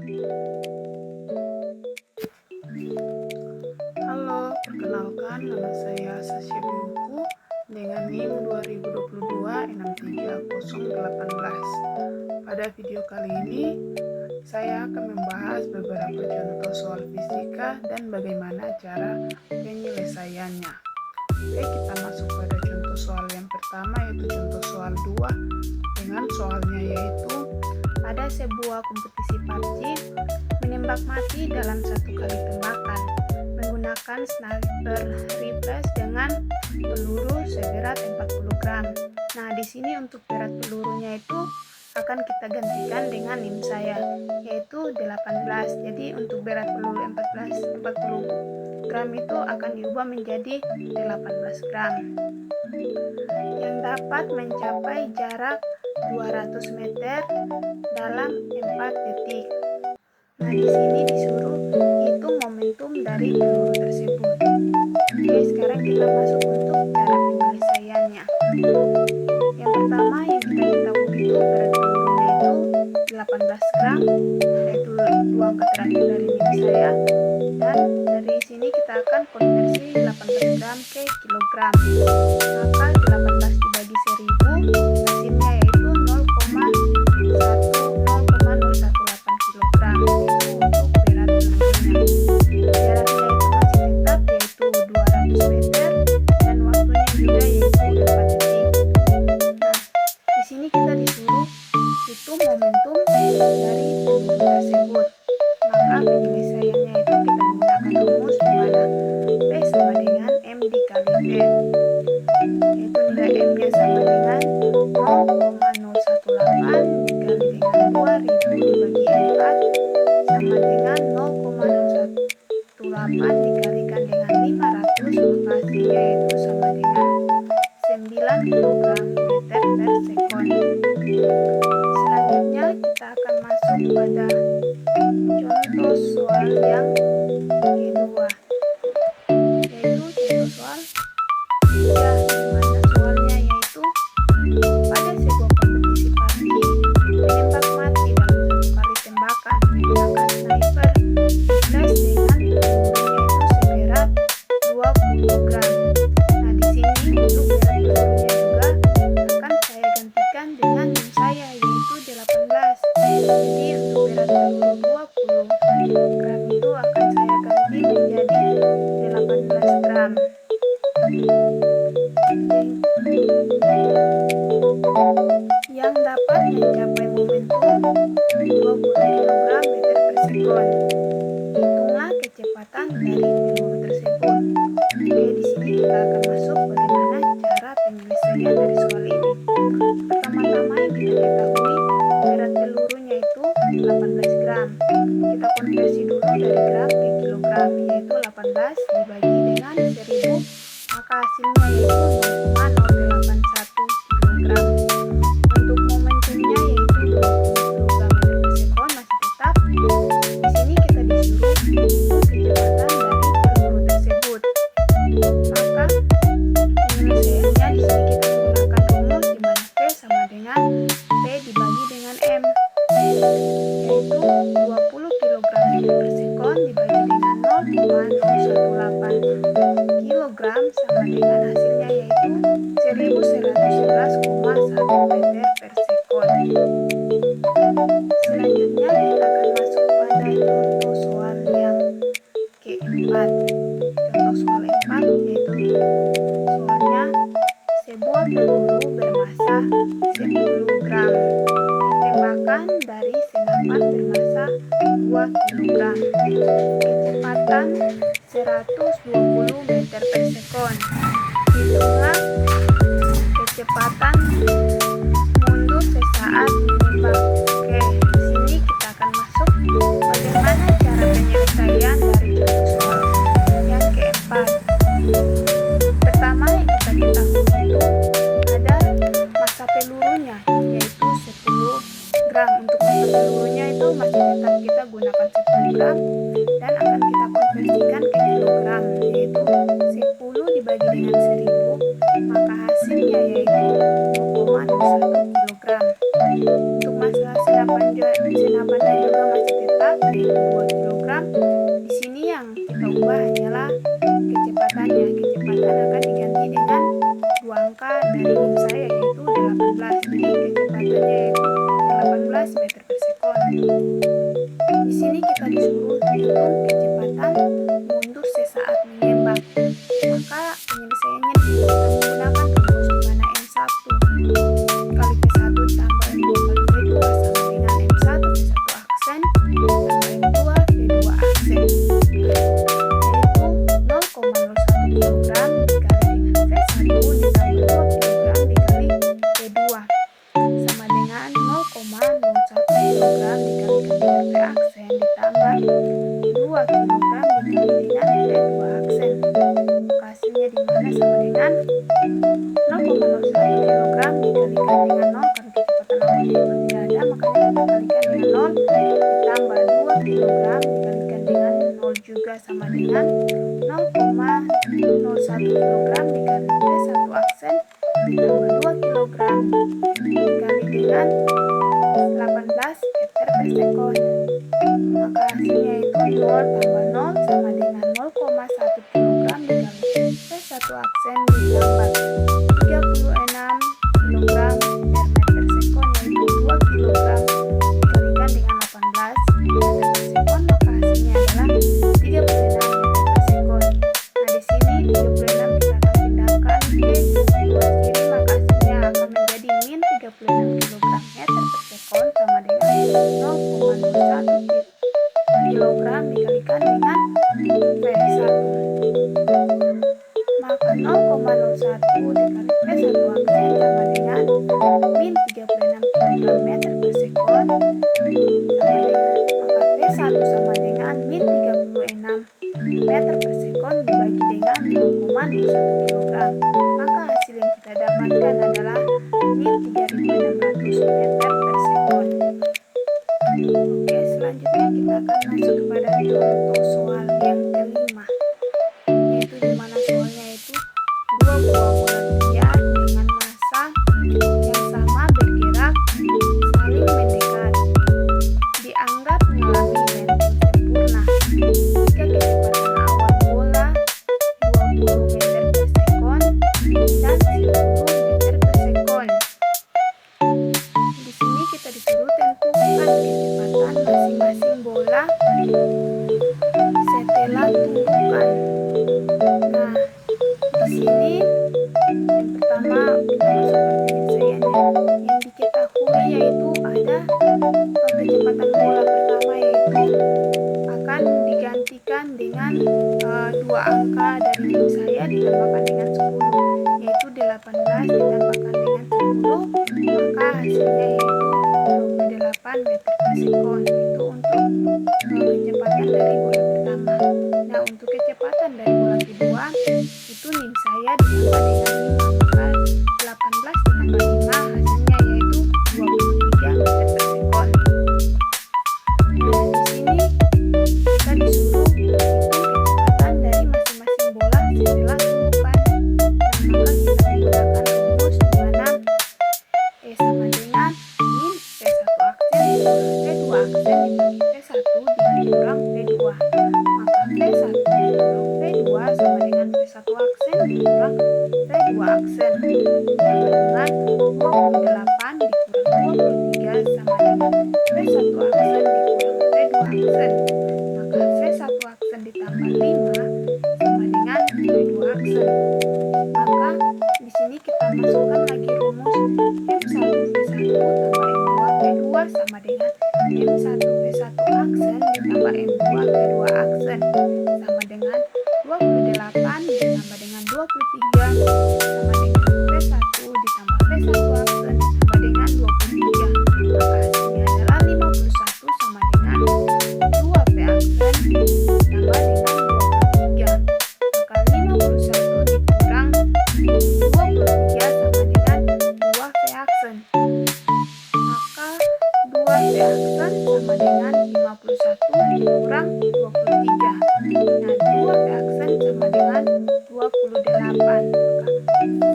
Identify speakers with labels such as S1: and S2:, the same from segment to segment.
S1: Halo, perkenalkan nama saya Sasya Binuku dengan NIM 2022-63018. Pada video kali ini, saya akan membahas beberapa contoh soal fisika dan bagaimana cara penyelesaiannya. Oke, kita masuk pada contoh soal yang pertama, yaitu contoh soal 2 dengan soalnya yaitu ada sebuah kompetisi PUBG menembak mati dalam satu kali tembakan menggunakan sniper rifle dengan peluru seberat 40 gram. Nah, di sini untuk berat pelurunya itu akan kita gantikan dengan NIM saya, yaitu 18. Jadi untuk berat peluru 40 gram itu akan diubah menjadi 18 gram. Yang dapat mencapai jarak 200 meter dalam 4 detik. Nah, di sini disuruh hitung momentum dari peluru tersebut. Oke, sekarang kita masuk untuk cara penyelesaiannya. Yang pertama yang kita ketahui itu berat pelurunya itu 18 gram, yaitu 2 angka terakhir dari NIM saya. Dan dari sini kita akan konversi 18 gram ke kilogram. Maka 18 dibagi 1000, hasilnya yaitu 0,018 kilogram. Untuk berat pelurunya, jaraknya itu masih tetap yaitu 200 meter dan waktunya juga yaitu 4 detik. Nah, di sini kita disuruh hitung momentum dari peluru tersebut. Maka penyelesaiannya itu kita menggunakan rumus di mana P sama dengan M dikali V, yaitu nilai M-nya sama dengan 0,018 dikali dengan 2000 dibagi 4 sama dengan 0,018 dikalikan dengan 500, maka hasilnya itu sama dengan 9 kg meter per sekon. Selanjutnya kita akan masuk pada contoh soal yang kedua, yaitu contoh soal 3, dimana soalnya yaitu pada sebuah kompetisi PUBG menembak mati dalam satu kali tembakan menggunakan sniper flash dengan pelurunya itu seberat 20 gram. Nah, di sini untuk berat pelurunya juga akan saya gantikan dengan NIM saya, yaitu 18. Jadi untuk berat peluru 20 gram itu akan saya ganti menjadi 18 gram. Yang dapat mencapai momentum 20 kg meter per sekon. Hitunglah kecepatan dari peluru tersebut. Oke, di sini kita akan masuk bagaimana cara penyelesaian dari soal ini. Pertama-tama yang kita ketahui berat pelurunya itu 18 gram. Kita konversi dulu dari gram ke kilogram, yaitu 18 dibagi dengan 1000, maka hasilnya yaitu 0,081 kilogram. Untuk momentumnya yaitu 20 kg meter per sekon masih tetap. Di sini kita disuruh hitung kecepatan dari peluru tersebut. Maka penyelesaiannya di sini kita menggunakan rumus di mana P sama dengan P dibagi dengan M, yaitu 20 kg meter per sekon dibagi dengan 0,018 kilogram sama dengan hasilnya yaitu 1111,1 meter per sekon. Selanjutnya kita akan masuk pada contoh soal yang keempat. Contoh soal 4 yaitu soalnya sebuah peluru bermassa 10 gram ditembakkan dari senapan bermassa 2 kg. Kecepatan 120 meter per sekon. Hitunglah kecepatan mundur sesaat menembak. Oke, di sini kita akan masuk bagaimana cara penyelesaian dari contoh soal yang keempat. Pertama yang kita ketahui itu ada massa pelurunya yaitu 10 gram. Untuk massa pelurunya itu masih tetap kita gunakan 10 gram dan akan kita konversikan ke kilogram, yaitu 10 dibagi dengan 1000, maka hasilnya yaitu 0,01 kilogram. Untuk masalah senapannya juga masih tetap, yaitu 2 kilogram. Di sini yang kita ubah hanyalah kecepatannya. Kecepatan akan diganti dengan dua angka dari NIM saya yaitu 18. Jadi kecepatannya yaitu 18 meter per sekon. Di sini kita disuruh hitung kecepatan mundur sesaat menembak. Maka penyelesaiannya menggunakan rumus di mana M1 kali V1 tambah M2 kali V2 sama dengan M1 V1 aksen tambah M2 V2 aksen, yaitu 0,01 kg dikali dengan V1 ditambah 2 kg dikali V2 sama dengan 0,01 kg dikalikan dengan V aksen ditambah 2 kg dikali dengan V2 aksen. Hasilnya di mana sama dengan 0,01 kg dikalikan dengan 0 karena kecepatan awalnya itu tidak ada, makanya kita kalikan dengan 0 ditambah 2 kg dikalikan dengan 0 juga sama dengan 0,01 kg dikali V1 aksen ditambah 2 kg dikali dengan 18 meter per sekon. Maka hasilnya itu 0 tambah 0 sama dengan 0,1 kg dikali V1 aksen ditambah 36 kg per meter sekon yaitu 2 kg dikalikan dengan 18 meter per sekon, maka hasilnya adalah 36 meter per sekon. Nah di sini 36 kita akan pindahkan ke sebelah kiri, maka hasilnya akan menjadi min 36 kg meter per sekon sama dengan 0,01 kg dikalikan dengan V1. Maka 0,01 dikali V1 aksen sama dengan min 36 kg meter per sekon sama dengan, maka V1 sama dengan min 36 meter per sekon dibagi dengan 0,01 kg. Maka hasil yang kita dapatkan adalah min 3600 meter per sekon. Oke, selanjutnya kita akan masuk kepada contoh soal yang kelima, yaitu dimana soalnya itu dua buah bola biliar dengan massa yang sama bergerak saling mendekat dianggap mengalami benteng sempurna jika kecepatan awal bola 20 meter per sekon dan 10 meter per sekon. Di sini kita disuruh tentukan kecepatan masing-masing bola setelah tumpukan. Nah, di sini yang pertama kita masukkan penyelesaiannya. Yang diketahui yaitu ada kecepatan bola pertama yaitu akan digantikan dengan dua angka dari NIM saya ditambahkan dengan 10 yaitu 18 ditambahkan dengan 10, maka hasilnya yaitu 28 meter per sekon. Itu untuk kecepatan dari bola pertama. Nah untuk kecepatan dari bola kedua itu NIM saya ditambah dengan 5, maka 18 ditambah 5 hasilnya yaitu 23 meter per sekon. Nah di sini kita disuruh hitung kecepatan dari masing-masing bola setelah tumpukan. Nah maka kita menggunakan rumus di mana E sama dengan min V1 aksen dikurangi V2 aksen dibagi V1 dikurang V2. Maka V1 dikurang V2 sama dengan V1 aksen dikurang V2 aksen sama dengan 28 dikurang 23 sama dengan V1 aksen dikurang V2 aksen. Maka V1 aksen ditambah 5 sama dengan V2 aksen. Maka di sini kita masukkan lagi rumus M1 V1 tambah M2 V2 sama dengan M1 V1 aksen ditambah M2 V2 aksen sama dengan 28 ditambah dengan 23 sama dengan V1 ditambah V1 aksen sama dengan 23. Maka hasilnya adalah 51 sama dengan 2 V aksen ditambah dengan 23. Maka 51 dikurang 23 sama dengan 2 V aksen. Maka 2 V aksen sama dengan 51 dikurang 23. Nah 2 V aksen sama dengan 28. Maka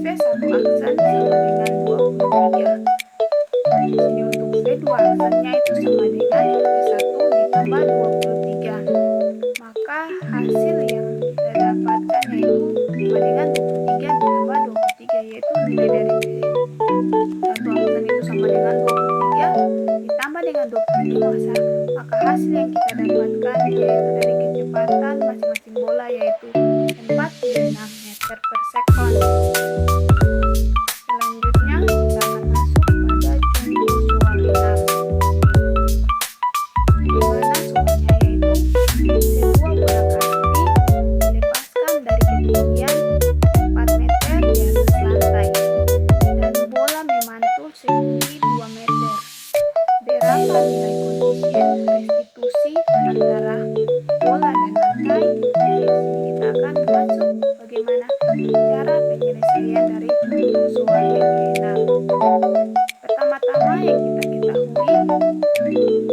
S1: V1 aksen sama dengan 23. Di sini untuk V2 aksennya itu sama dengan V1 ditambah 23. Maka hasil yang kita dapatkan yaitu 5 dengan 23 ditambah 23, yaitu nilai dari satu aksen itu sama dengan 23 ditambah dengan 23, maka hasil yang kita dapatkan yaitu dari kecepatan masing-masing bola yaitu 46 meter per sekon. Selanjutnya kita akan masuk pada contoh soal 6, di mana soalnya yaitu sebuah bola kasti dilepaskan dari ketinggian 4 meter di atas lantai dan bola memantul setinggi 2 meter. Berapa nilai koefisien restitusi antara bola dan lantai? Di sini kita akan masuk bagaimana cara penyelesaian dari contoh soal yang keenam. Pertama-tama yang kita ketahui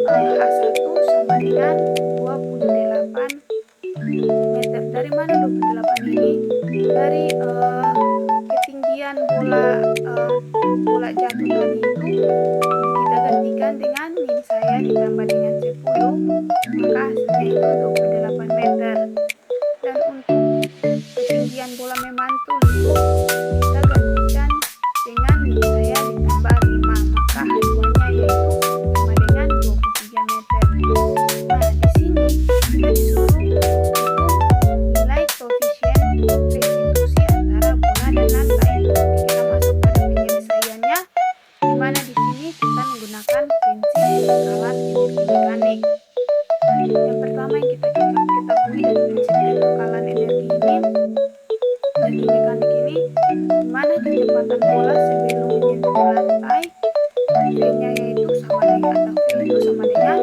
S1: H1 sama dengan 28 meter. Dari mana 28 ini? Dari ketinggian bola jatuh tadi itu kita gantikan dengan min saya ditambah dengan 10, maka hasilnya itu 28 meter. Dan untuk ketinggian bola memantul itu kita gantikan dengan min saya ditambah 5, maka hasilnya yaitu sama dengan 23 meter. Nah, di sini kita disuruh hitung nilai koefisien restitusi antara bola dan lantai. Oke, kita masuk pada penyelesaiannya, di mana di sini kita menggunakan prinsip kekekalan energi mekanik. Yang pertama yang kita ketahui dari prinsip kekekalan energi mekanik ini, di mana kecepatan bola sebelum menyentuh lantai V-nya yaitu sama dengan atau V itu sama dengan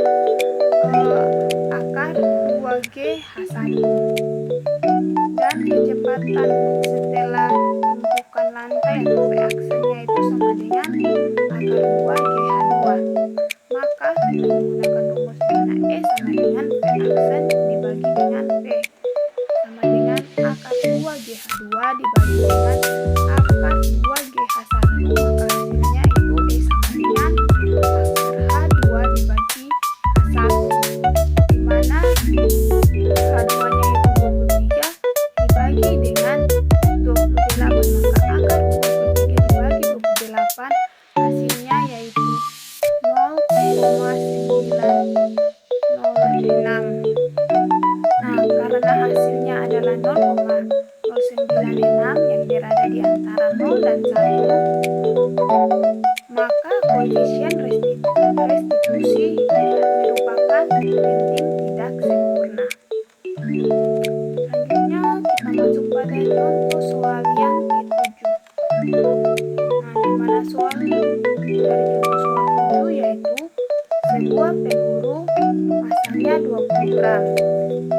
S1: akar 2G H1, dan kecepatan setelah tumpukan lantai atau V aksennya itu sama dengan akar 2G H2. Maka kita menggunakan rumus di mana E sama dengan V aksen dibagi dengan V sama dengan akar 2G H2 dibagi dengan akar 2G H1, maka hasilnya itu E sama dengan akar H2 dibagi H1, di mana H2 nya itu 23 dibagi dengan 28, maka akar 23 dibagi 28 hasilnya yaitu 0,906. Nah, karena hasilnya adalah 0,096 yang berada di antara 0 dan 1, maka koefisien restitusi merupakan penting tidak sempurna. Selanjutnya kita masuk pada contoh soal yang ke-7. Nah, di mana soal dari contoh soal 7 yaitu sebuah peluru masanya 20 gram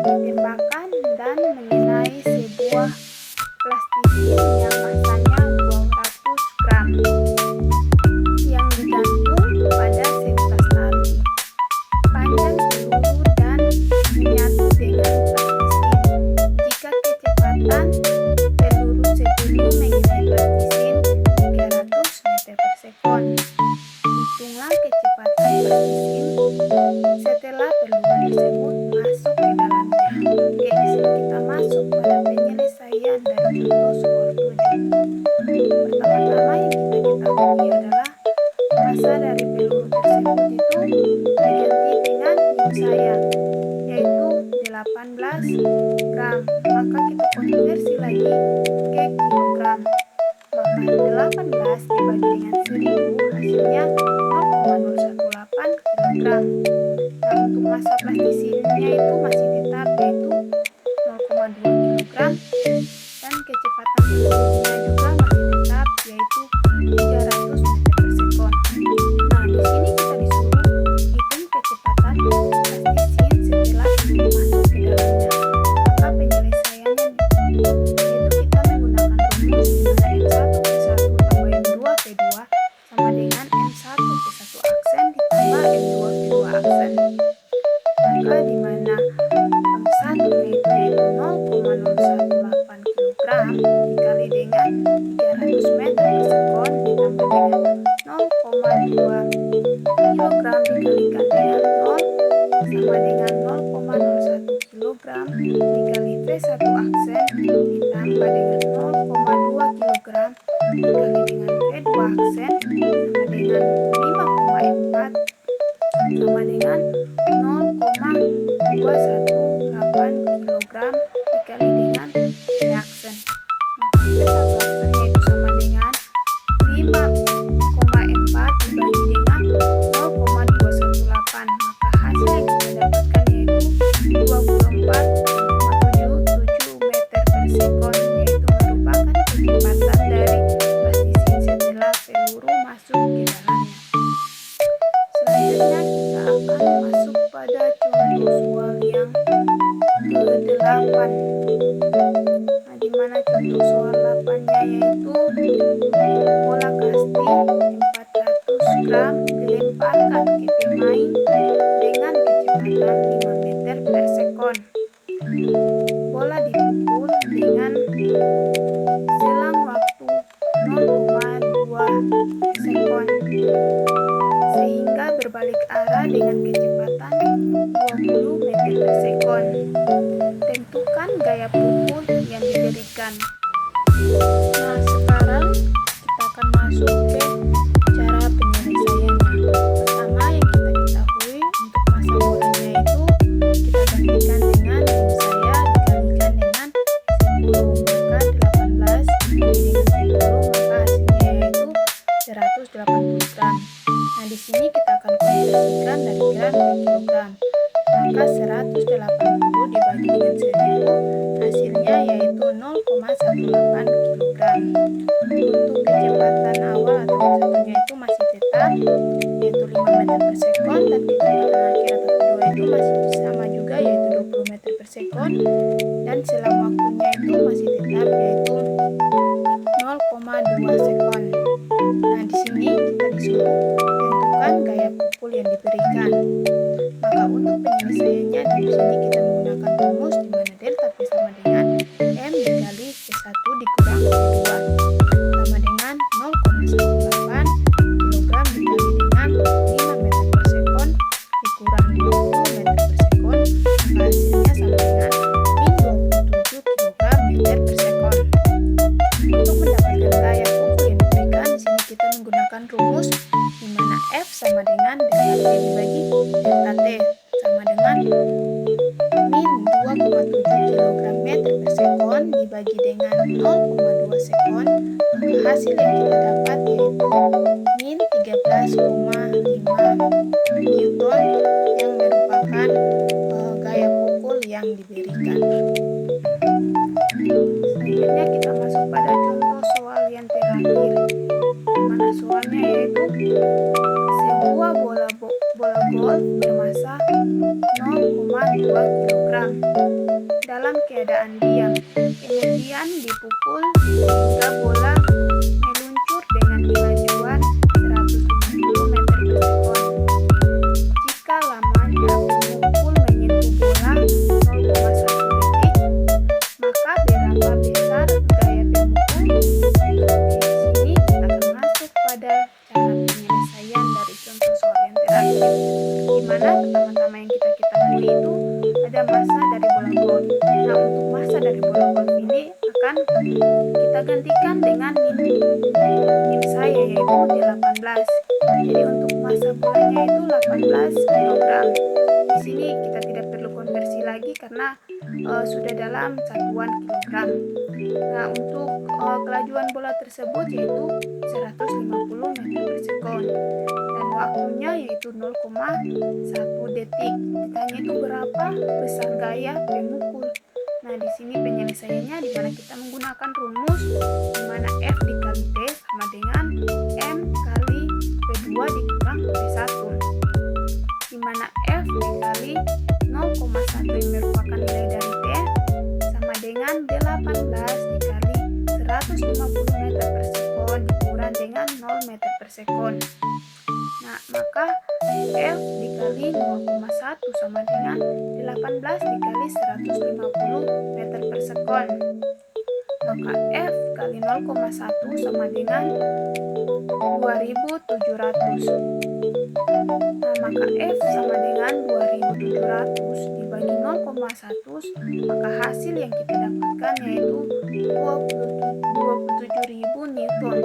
S1: ditembakkan dan mengenai sebuah plastisin yang masanya 200 gram yang digantung pada seutas tali. Panjang peluru dan menyatu dengan plastisin. Jika kecepatan peluru sebelum mengenai plastisin 300 meter per sekon, hitunglah kecepatan plastisin setelah peluru tersebut masuk ke dalamnya. Oke, di sini kita masuk pada penyelesaian dari contoh soal 7. Pertama-tama yang kita ketahui adalah massa dari peluru tersebut itu diganti dengan min saya yaitu 18 gram, maka kita konversi lagi ke kilogram, maka 18 dibagi dengan 1000 hasilnya 0,018 kilogram. Nah, untuk massa plastisinnya itu masih tetap yaitu 0,2 kilogram, dan kecepatan pelurunya juga masih tetap yaitu 300 meter per sekon. Nah, di sini kita disuruh hitung kecepatan plastisin setelah peluru masuk ke dalamnya. Maka penyelesaiannya yaitu kita menggunakan rumus di mana M1 P1 tambah M2 P2 sama dengan M1 P1 aksen ditambah M2 P2 aksen. Maka di mana M1 yaitu 0,018 kg dikali dengan 300 meter per sekon ditambah dengan 0,2 kg dikalikan dengan 0 sama dengan dikali V1 aksen ditambah dengan 0,2 kg dikali dengan V2 aksen sama dengan 5,4 sama dengan 0,218 kg dikali dengan V aksen. Maka V1 aksennya itu sama dengan 5,4 dibagi dengan 0,218. Maka hasil yang kita dapatkan yaitu 24,77 meter per sekon, yaitu merupakan kecepatan dari plastician setelah peluru masuk ke dalamnya. Selanjutnya kita akan masuk pada contoh soal yang ke-8. Nah, di mana contoh soal 8-nya yaitu bola kasti 400 gram dilemparkan ke pemain dengan kecepatan 5 meter per sekon. Bola dipukul dengan selang waktu 0,2 sekon sehingga berbalik arah dengan kecepatan 20 meter per sekon. Tentukan gaya pukul yang diberikan. Nah, sekarang kita akan masuk ke cara penyelesaiannya. Pertama yang kita ketahui untuk masa bolanya itu kita gantikan dengan rim saya dikalikan dengan 10, maka 18 dikali dengan 10 maka hasilnya yaitu 180 gram. Nah, di sini kita akan konversikan dari gram ke kilogram. Maka 180 dibagi dengan 1000 hasilnya yaitu 0,18 kg. Untuk kecepatan awal atau satunya itu masih tetap yaitu 5 meter per sekon, dan kecepatan akhir atau kedua itu masih sama juga yaitu 20 meter per sekon, dan selang waktunya itu masih tetap yaitu 0,2 sekon. Nah, di sini kita disuruh tentukan gaya pukul yang diberikan. Maka untuk penyelesaiannya di sini kita menggunakan rumus di mana delta P sama dengan M dikali V1 dikurang V2 sama dengan 0,18 kg dikali dengan 5 meter per sekon dikurang 20 meter per sekon, maka hasilnya sama dengan min 27 kg meter per sekon. Untuk mendapatkan gaya pukul yang diberikan, di sini kita menggunakan rumus di mana F sama dengan delta T dibagi delta T sama dengan min 2,7 kg meter per sekon dibagi dengan 0,2 sekon, maka hasil yang kita dapat yaitu min 13,5 Newton yang merupakan gaya pukul yang diberikan. Selanjutnya kita masuk pada contoh soal yang terakhir, di mana soalnya yaitu sebuah bola golf bermasa 0,2 kg dalam keadaan diam, kemudian dipukul hingga bola meluncur dengan kemajuan 150 meter per sekon. Jika lamanya pemukul menyentuh bola 0,1 detik, maka berapa besar gaya pemukul? Oke, di sini kita akan masuk pada cara penyelesaian dari contoh soal yang terakhir, di mana pertama-tama yang kita ketahui itu ada massa dari bola golf. Nah, untuk massa dari bola golf ini akan kita gantikan dengan min saya yaitu 18. Jadi untuk massa bolanya itu 18 kg. Di sini kita tidak perlu konversi lagi karena sudah dalam satuan kilogram. Nah, untuk kelajuan bola tersebut yaitu 150 meter per sekon dan waktunya yaitu 0,1 detik. Ditanya itu berapa besar gaya pemukul. Nah, di sini penyelesaiannya di mana kita menggunakan rumus di mana F dikali T sama dengan M kali V2 dikurang V1, di mana F dikali 0,1 yang merupakan nilai dari T sama dengan 18 dikali 150 meter per sekon dikurang dengan 0 meter per sekon. Nah, maka F dikali 0,1 sama dengan 18 dikali 150 meter per sekon. Maka F kali 0,1 sama dengan 2700. Nah, maka F sama dengan 2700 dibagi 0,1 maka hasil yang kita dapatkan yaitu 27.000 Newton,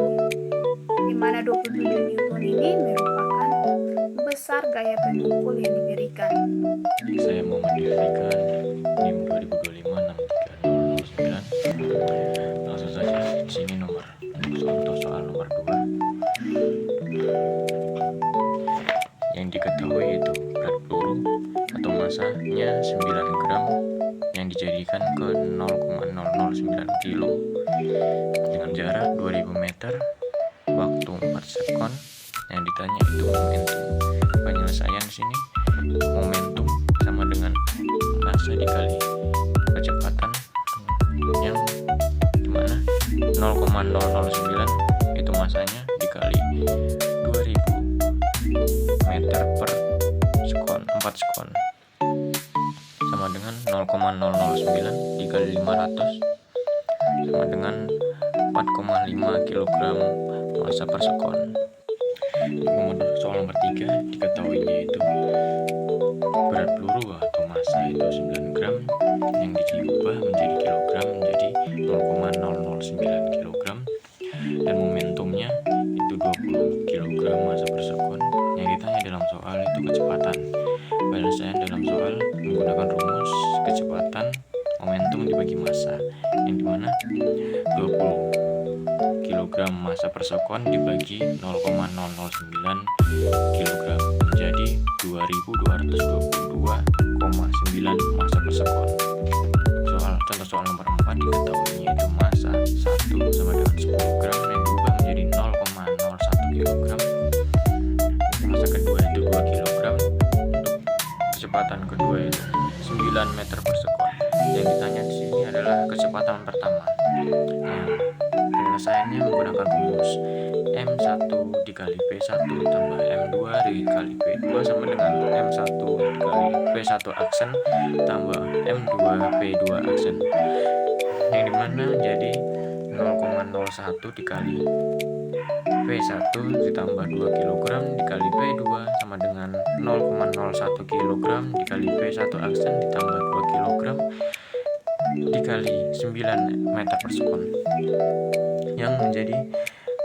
S1: di mana 27 Newton ini merupakan besar gaya pemukul yang diberikan.
S2: Saya mau mendirikan NIM 2025-63009. Langsung saja di sini untuk soal nomor 2. Yang diketahui itu berat peluru atau masanya 9 gram yang dijadikan ke 0,009 kilo dengan jarak 2000 meter, waktu 4 sekon. Yang ditanya itu momentum. Penyelesaian sini momentum sama dengan massa dikali kecepatan yang dimana 0,009 itu massanya dikali 2000 meter per sekon, 4 sekon, sama dengan 0,009 dikali 500 sama dengan 4,5 kg massa per sekon. Soal nomor 3 diketahuinya itu berat peluru atau massa itu 9 gram yang diubah menjadi kilogram menjadi 0,009 kilogram, dan momentumnya itu 20 kilogram massa per sekon. Yang ditanya dalam soal itu kecepatan. Penyelesaian dalam soal menggunakan rumus kecepatan momentum dibagi massa, yang dimana 20 kilogram massa per sekon dibagi 0,009 kilogram menjadi 2222,9 massa per sekon. Contoh soal nomor 4 diketahuinya itu massa 1 sama dengan 10 gram yang diubah menjadi 0,01 kilogram. Massa kedua itu 2 kilogram. Kecepatan kedua itu 9 meter per sekon. Yang ditanya di sini adalah kecepatan pertama. Penyelesaiannya menggunakan rumus M1 dikali V1 tambah M2 dikali V2 sama dengan M1 dikali V1 aksen tambah M2 V2 aksen, yang dimana jadi 0,01 dikali V1 ditambah 2 kg dikali V2 sama dengan 0,01 kg dikali V1 aksen ditambah 2 kg dikali 9 meter per sekon, yang menjadi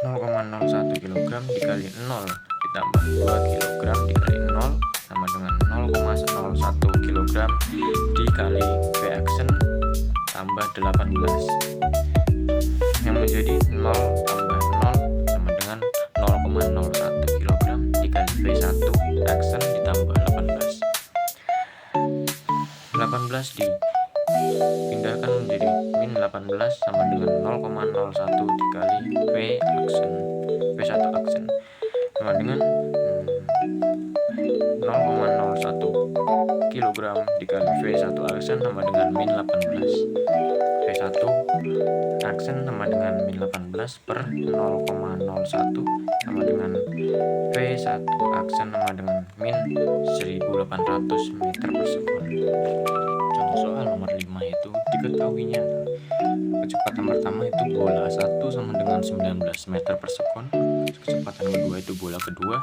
S2: 0,01 kg dikali 0 ditambah 2 kg dikali 0 sama dengan 0,01 kg dikali V aksen tambah 18, yang menjadi 0 tambah 0 sama dengan 0,01 kg dikali V1 aksen ditambah 18 dipindahkan menjadi min 18 sama dengan 0,01 dikali V1 aksen sama dengan 0,01 kg dikali V1 aksen sama dengan min 18. V1 aksen sama dengan min 18 per 0,01 sama dengan V1 aksen sama dengan min 1800 meter per sekon. Contoh soal nomor 5 itu diketahuinya kecepatan pertama itu bola 1 sama dengan 19 meter per sekon. Kecepatan kedua itu bola kedua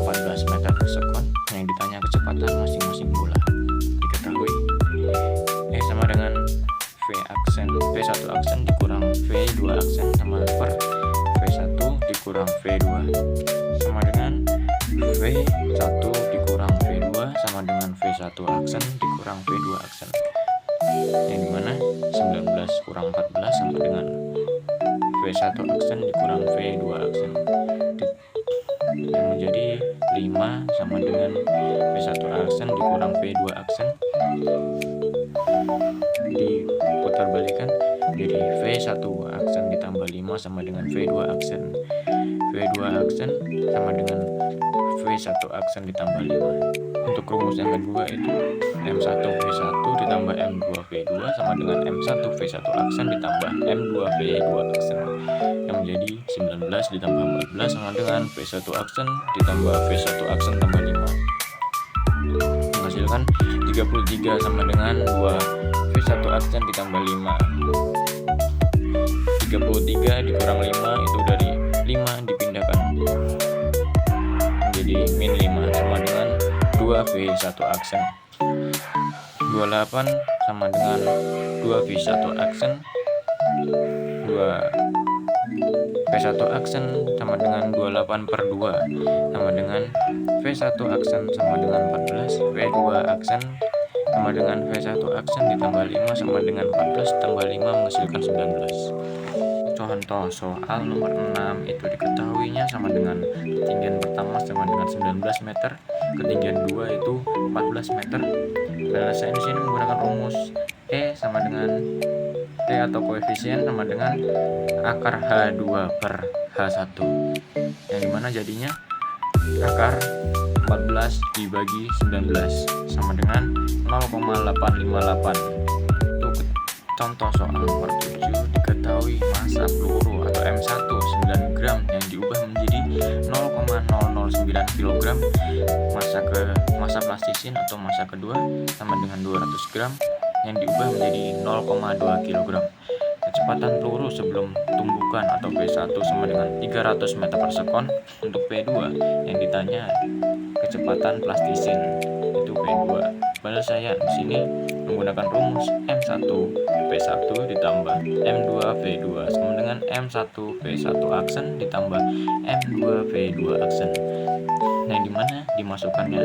S2: 14 meter per sekon. Yang ditanya kecepatan masing-masing bola. Diketahui sama dengan V1 aksen dikurang V2 aksen sama per V1 dikurang V2 sama dengan V1 dikurang V2 sama dengan V1 aksen dikurang V2 aksen, yang dimana 19 kurang 14 sama dengan V1 aksen dikurang V2 aksen, yang menjadi 5 sama dengan V1 aksen dikurang V2 aksen, diputar balikan jadi V1 aksen ditambah 5 sama dengan V2 aksen. V2 aksen sama dengan V1 aksen ditambah 5. Untuk rumus yang kedua itu M1 V1 ditambah M2 V2 sama dengan M1 V1 aksen ditambah M2 V2 aksen, yang menjadi 19 ditambah 14 sama dengan V1 aksen ditambah V1 aksen tambah 5, menghasilkan 33 sama dengan 2 V1 aksen ditambah 5. 33 dikurang 5 itu dari 5 dipindahkan menjadi min 5 sama dengan 2 V1 aksen. 28 sama dengan 2V1 aksen, 2V1 aksen sama dengan 28 per 2 sama dengan V1 aksen sama dengan 14, V2 aksen sama dengan V1 aksen ditambah 5 sama dengan 14 tambah 5 menghasilkan 19. Contoh soal nomor 6 itu diketahuinya sama dengan ketinggian pertama sama dengan 19 meter, ketinggian 2 itu 14 meter. Penyelesaian di sini menggunakan rumus E sama dengan T atau koefisien sama dengan akar H2 per H1, yang dimana jadinya akar 14 dibagi 19 sama dengan 0,858. Untuk contoh soal nomor 7 diketahui massa peluru atau M1 9 gram yang diubah menjadi 0,009 kg, massa plastisin atau massa kedua sama dengan 200 gram yang diubah menjadi 0,2 kg. Kecepatan peluru sebelum tumbukan atau P1 sama dengan 300 meter per sekon. Untuk P2 yang ditanya kecepatan plastisin itu P2. Penyelesaian di sini menggunakan rumus M1 P1 ditambah M2 V2 sama dengan M1 V1 aksen ditambah M2 V2 aksen. Nah, dimana dimasukkannya?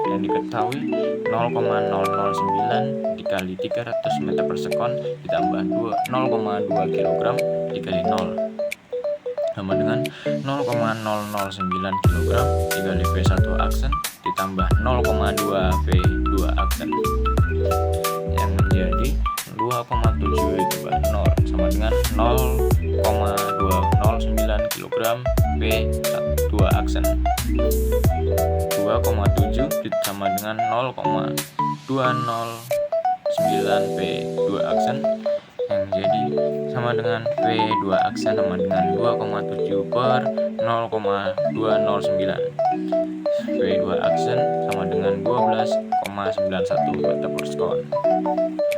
S2: Yang diketahui 0,009 dikali 300 meter per sekon ditambah 0,2 kg dikali 0 sama dengan 0,009 kg dikali V1 aksen ditambah 0,2 V2 aksen yang menjadi 2,7 itu Nor sama dengan 0,209 kg V2 aksen. 2,7 sama dengan 0,209 V2 aksen yang menjadi sama dengan V2 aksen sama dengan 2,7 per 0,209. V2 aksen sama dengan 12,91 meter per sekon.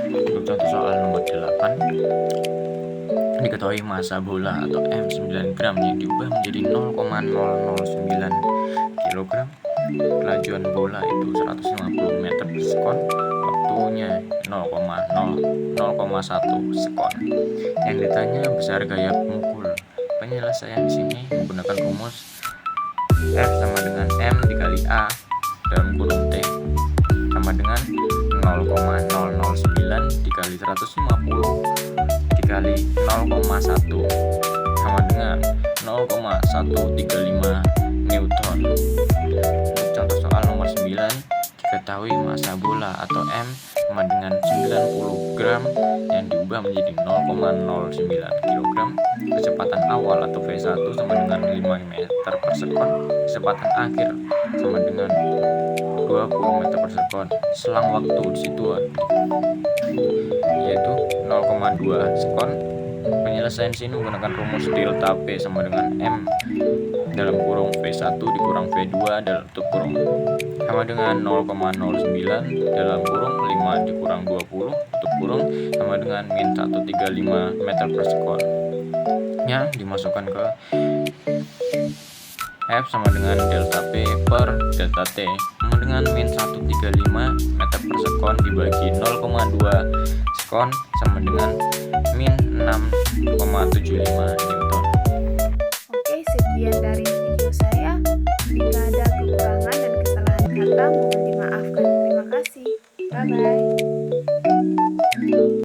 S2: Untuk contoh soal nomor 8 diketahui massa bola atau M9 gram yang diubah menjadi 0,009 kg. Kelajuan bola itu 150 meter per sekon, waktunya 0,1 sekon. Yang ditanya besar gaya pemukul. Penyelesaian di sini menggunakan rumus F sama dengan M dikali A dalam kurung T sama dengan 0,009 dikali 150 dikali 0,1 sama dengan 0,135 Newton. Untuk contoh soal nomor 9 diketahui massa bola atau M sama dengan 90 gram yang diubah menjadi 0,09 kg. Kecepatan awal atau V1 sama dengan 5 meter per sekon, kecepatan akhir sama dengan 20 meter per sekon. Selang waktu di situ yaitu 0,2 sekon. Penyelesaian sini menggunakan rumus delta P sama dengan M dalam kurung V1 dikurang V2 dalam tutup kurung sama dengan 0,09 dalam kurung 5 dikurang 20 tutup kurung sama dengan min 135 meter per sekon. Yang dimasukkan ke F sama dengan delta P per delta T sama dengan min 135 meter per sekon dibagi 0,2 sekon sama dengan min 6,75 Newton.
S1: Oke, sekian dari video saya. Jika ada kekurangan dan kesalahan kata mohon dimaafkan. Terima kasih. Bye-bye.